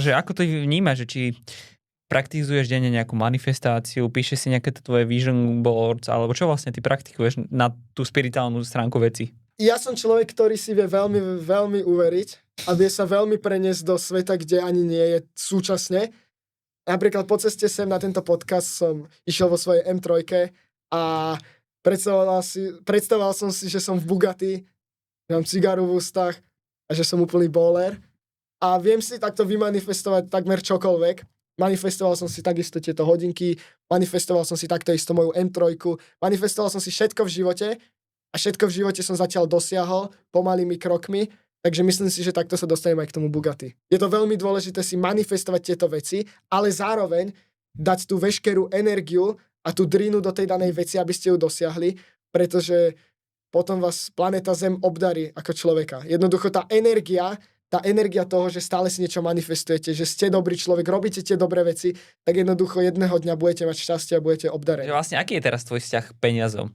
že ako to vnímaš, že či praktizuješ denne nejakú manifestáciu, píšeš si nejaké tvoje vision boards, alebo čo vlastne ty praktikuješ na tú spirituálnu stránku veci? Ja som človek, ktorý si vie veľmi, veľmi uveriť a vie sa veľmi preniesť do sveta, kde ani nie je súčasne. Napríklad po ceste sem na tento podcast som išiel vo svojej M3 a predstavoval som si, že som v Bugatti, mám cigaru v ústach a že som úplný bowler. A viem si takto vymanifestovať takmer čokoľvek. Manifestoval som si takisto tieto hodinky, manifestoval som si takto isto moju M3, manifestoval som si všetko v živote a všetko v živote som zatiaľ dosiahol pomalými krokmi, takže myslím si, že takto sa dostanem aj k tomu Bugatti. Je to veľmi dôležité si manifestovať tieto veci, ale zároveň dať tú veškerú energiu a tú drinu do tej danej veci, aby ste ju dosiahli, pretože potom vás planéta Zem obdarí ako človeka. Jednoducho tá energia toho, že stále si niečo manifestujete, že ste dobrý človek, robíte tie dobré veci, tak jednoducho jedného dňa budete mať šťastie a budete obdarení. Vlastne aký je teraz tvoj vzťah k peniazom?